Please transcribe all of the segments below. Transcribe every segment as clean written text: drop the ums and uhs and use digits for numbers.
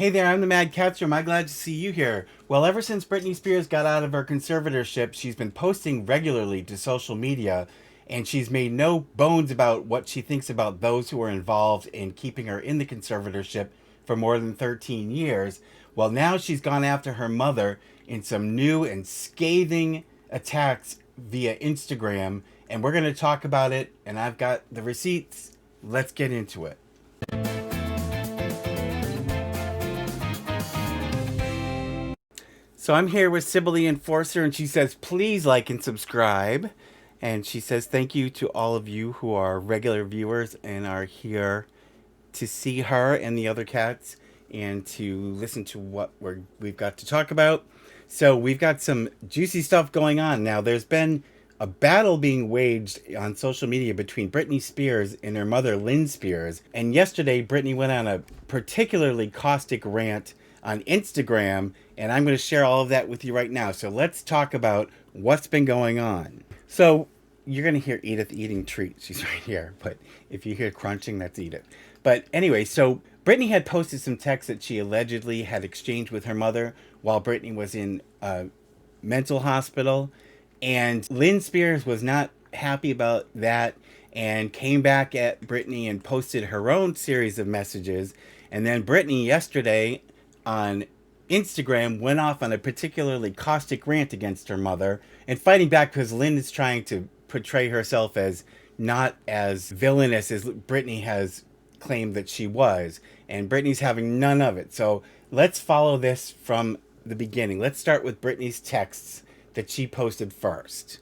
Hey there, I'm the MadCatster. Am I glad to see you here? Well, ever since Britney Spears got out of her conservatorship, she's been posting regularly to social media, and she's made no bones about what she thinks about those who are involved in keeping her in the conservatorship for more than 13 years. Well, now she's gone after her mother in some new and scathing attacks via Instagram, and we're going to talk about it, and I've got the receipts. Let's get into it. So I'm here with Sybil the Enforcer, and she says, please like and subscribe. And she says, thank you to all of you who are regular viewers and are here to see her and the other cats and to listen to what we've got to talk about. So we've got some juicy stuff going on. Now, there's been a battle being waged on social media between Britney Spears and her mother, Lynne Spears. And yesterday, Britney went on a particularly caustic rant on Instagram, and I'm going to share all of that with you right now. So let's talk about what's been going on. So you're going to hear Edith eating treats. She's right here. But if you hear crunching, that's Edith. But anyway, so Britney had posted some texts that she allegedly had exchanged with her mother while Britney was in a mental hospital. And Lynne Spears was not happy about that and came back at Britney and posted her own series of messages. And then Britney yesterday on Instagram went off on a particularly caustic rant against her mother and fighting back because Lynne is trying to portray herself as not as villainous as Britney has claimed that she was. And Britney's having none of it. So let's follow this from the beginning. Let's start with Britney's texts that she posted first.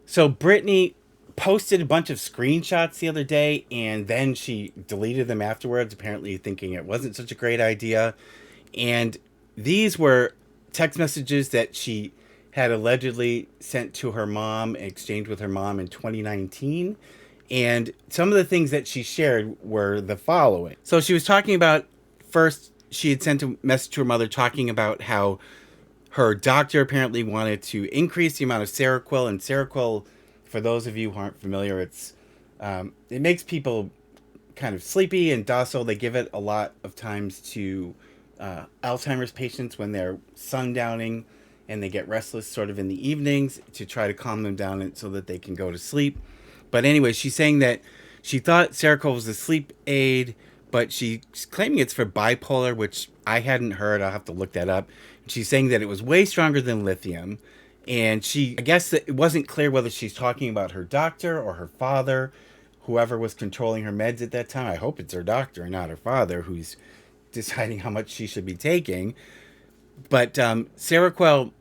So Britney posted a bunch of screenshots the other day and then she deleted them afterwards, apparently thinking it wasn't such a great idea. And these were text messages that she had allegedly sent to her mom, exchanged with her mom in 2019. And some of the things that she shared were the following. So she was talking about, first, she had sent a message to her mother talking about how her doctor apparently wanted to increase the amount of Seroquel. And Seroquel, for those of you who aren't familiar, it makes people kind of sleepy and docile. They give it a lot of times to Alzheimer's patients when they're sundowning and they get restless sort of in the evenings to try to calm them down so that they can go to sleep. But anyway, she's saying that she thought Seroquel was a sleep aid, but she's claiming it's for bipolar, which I hadn't heard. I'll have to look that up. She's saying that it was way stronger than lithium. And I guess that it wasn't clear whether she's talking about her doctor or her father, whoever was controlling her meds at that time. I hope it's her doctor and not her father who's deciding how much she should be taking. But Seroquel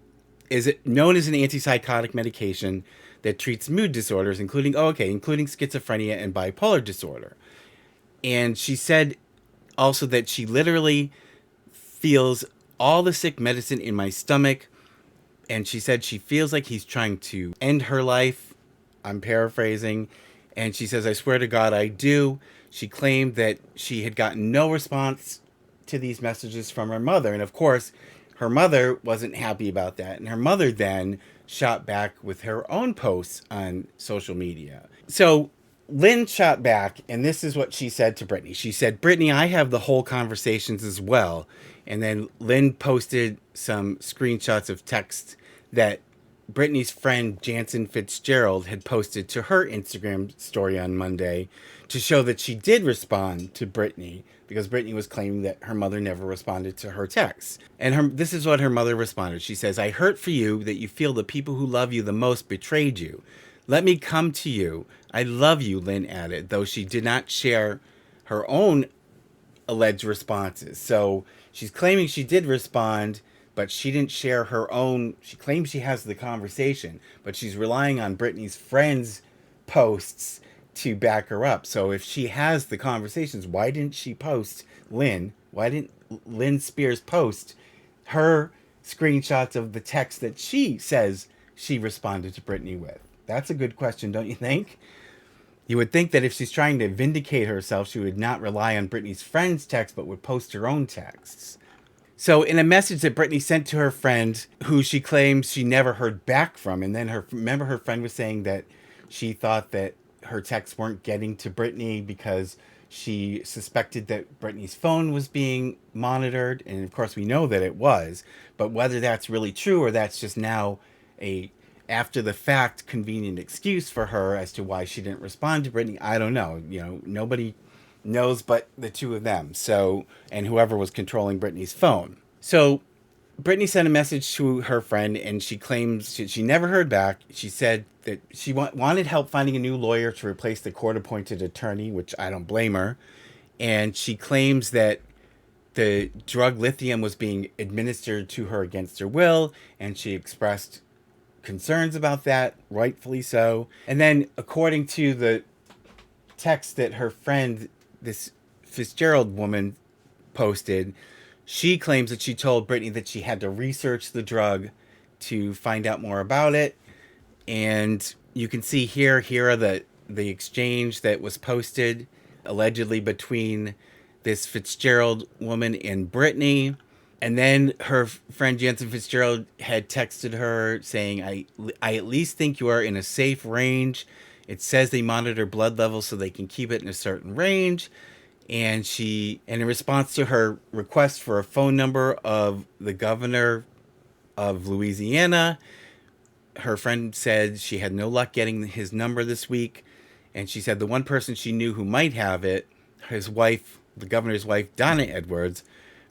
is known as an antipsychotic medication that treats mood disorders, including schizophrenia and bipolar disorder. And she said also that she literally feels all the sick medicine in my stomach. And she said she feels like he's trying to end her life. I'm paraphrasing. And she says, I swear to God, I do. She claimed that she had gotten no response to these messages from her mother. And of course, her mother wasn't happy about that. And her mother then shot back with her own posts on social media. So Lynne shot back, and this is what she said to Britney. She said, Britney, I have the whole conversations as well. And then Lynne posted some screenshots of text that Britney's friend Jansen Fitzgerald had posted to her Instagram story on Monday to show that she did respond to Britney because Britney was claiming that her mother never responded to her texts. And this is what her mother responded. She says, I hurt for you that you feel the people who love you the most betrayed you. Let me come to you. I love you, Lynne added, though she did not share her own alleged responses. So she's claiming she did respond, but she didn't share her own. She claims she has the conversation, but she's relying on Britney's friends' posts to back her up. So if she has the conversations, why didn't she post Lynne? Why didn't Lynne Spears post her screenshots of the text that she says she responded to Britney with? That's a good question, don't you think? You would think that if she's trying to vindicate herself, she would not rely on Britney's friend's text, but would post her own texts. So in a message that Britney sent to her friend, who she claims she never heard back from, and then remember her friend was saying that she thought that her texts weren't getting to Britney because She suspected that Britney's phone was being monitored, and of course we know that it was. But whether that's really true or that's just now a after the fact convenient excuse for her as to why she didn't respond to Britney, I don't know. Nobody knows but the two of them. So, and whoever was controlling Britney's phone. So Brittany sent a message to her friend, and she claims she never heard back. She said that she wanted help finding a new lawyer to replace the court appointed attorney, which I don't blame her. And she claims that the drug lithium was being administered to her against her will, and she expressed concerns about that, rightfully so. And then, according to the text that her friend, this Fitzgerald woman, posted, she claims that she told Britney that she had to research the drug to find out more about it. And you can see here are the exchange that was posted allegedly between this Fitzgerald woman and Britney. And then her friend Jansen Fitzgerald had texted her saying, I at least think you are in a safe range. It says they monitor blood levels so they can keep it in a certain range. And in response to her request for a phone number of the governor of Louisiana, her friend said she had no luck getting his number this week. And she said the one person she knew who might have it, his wife, the governor's wife, Donna Edwards,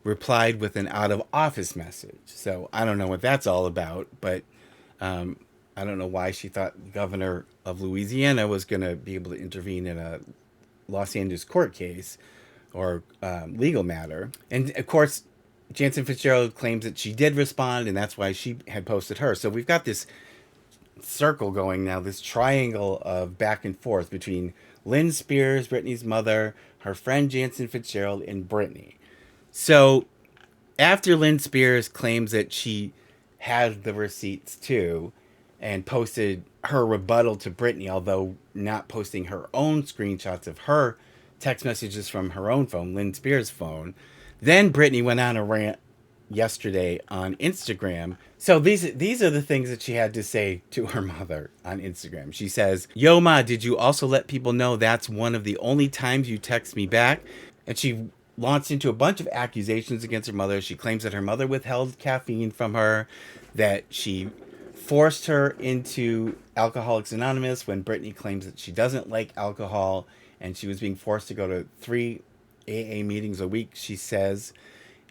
replied with an out of office message. So I don't know what that's all about, but I don't know why she thought the governor of Louisiana was going to be able to intervene in a Los Angeles court case or legal matter. And of course, Jansen Fitzgerald claims that she did respond, and that's why she had posted her. So we've got this circle going now, this triangle of back and forth between Lynne Spears, Britney's mother, her friend Jansen Fitzgerald, and Britney. So after Lynne Spears claims that she had the receipts too and posted her rebuttal to Britney, although not posting her own screenshots of her text messages from her own phone, Lynne Spears' phone, then Britney went on a rant yesterday on Instagram. So these are the things that she had to say to her mother on Instagram. She says, "Yo, Ma, did you also let people know that's one of the only times you text me back?" And she launched into a bunch of accusations against her mother. She claims that her mother withheld caffeine from her, that she forced her into Alcoholics Anonymous when Britney claims that she doesn't like alcohol, and she was being forced to go to 3 AA meetings a week, she says.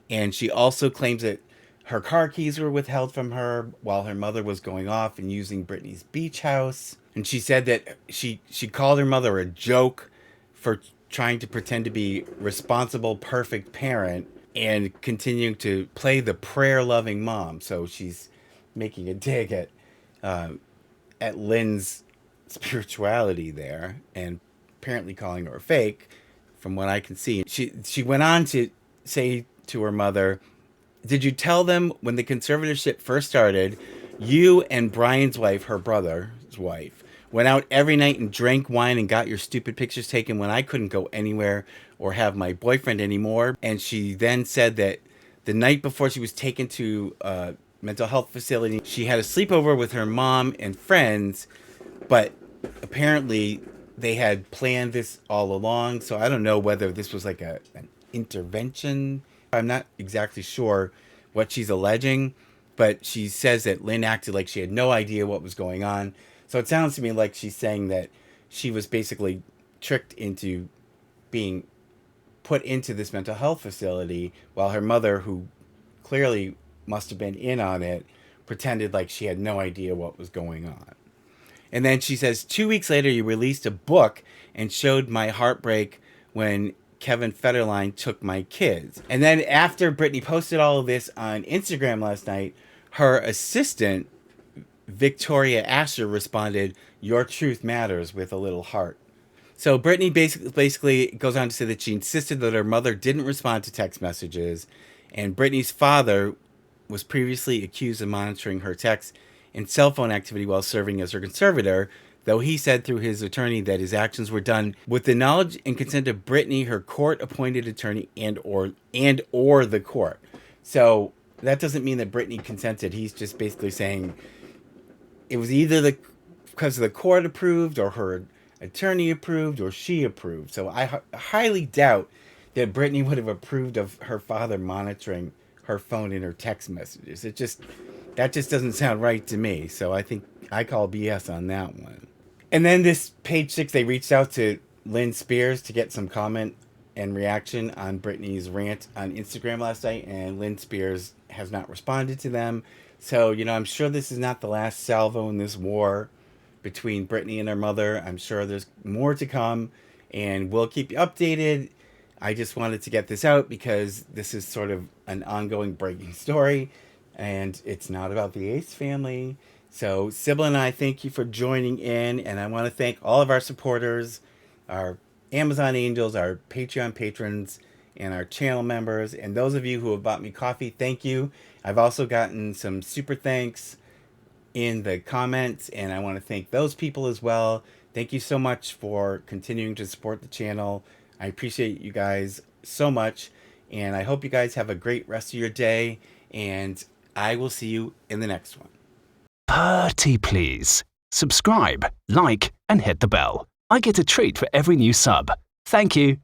And she also claims that her car keys were withheld from her while her mother was going off and using Britney's beach house. And she said that she called her mother a joke for trying to pretend to be responsible, perfect parent and continuing to play the prayer-loving mom. So she's making a dig at Lynne's spirituality there and apparently calling her fake, from what I can see. She went on to say to her mother, "Did you tell them when the conservatorship first started, you and Brian's wife, her brother's wife, went out every night and drank wine and got your stupid pictures taken when I couldn't go anywhere or have my boyfriend anymore?" And she then said that the night before she was taken to a mental health facility, she had a sleepover with her mom and friends, but apparently they had planned this all along. So I don't know whether this was like an intervention. I'm not exactly sure what she's alleging, but she says that Lynne acted like she had no idea what was going on. So it sounds to me like she's saying that she was basically tricked into being put into this mental health facility while her mother, who clearly must have been in on it, pretended like she had no idea what was going on. And then she says, 2 weeks later, you released a book and showed my heartbreak when Kevin Federline took my kids. And then after Britney posted all of this on Instagram last night, her assistant, Victoria Asher, responded, "Your truth matters," with a little heart. So Britney basically goes on to say that she insisted that her mother didn't respond to text messages, and Britney's father was previously accused of monitoring her texts and cell phone activity while serving as her conservator, though he said through his attorney that his actions were done with the knowledge and consent of Britney, her court-appointed attorney, and or the court. So that doesn't mean that Britney consented. He's just basically saying it was either because the court approved or her attorney approved or she approved. So I highly doubt that Britney would have approved of her father monitoring her phone and her text messages. That just doesn't sound right to me. So I think I call BS on that one. And then this page 6, they reached out to Lynne Spears to get some comment and reaction on Britney's rant on Instagram last night, and Lynne Spears has not responded to them. So, I'm sure this is not the last salvo in this war between Britney and her mother. I'm sure there's more to come, and we'll keep you updated. I just wanted to get this out because this is sort of an ongoing breaking story, and it's not about the Ace family. So, Sybil and I thank you for joining in, and I want to thank all of our supporters, our Amazon Angels, our Patreon patrons, and our channel members. And those of you who have bought me coffee, thank you. I've also gotten some super thanks in the comments, and I want to thank those people as well. Thank you so much for continuing to support the channel. I appreciate you guys so much, and I hope you guys have a great rest of your day, and I will see you in the next one. Pretty please. Subscribe, like, and hit the bell. I get a treat for every new sub. Thank you.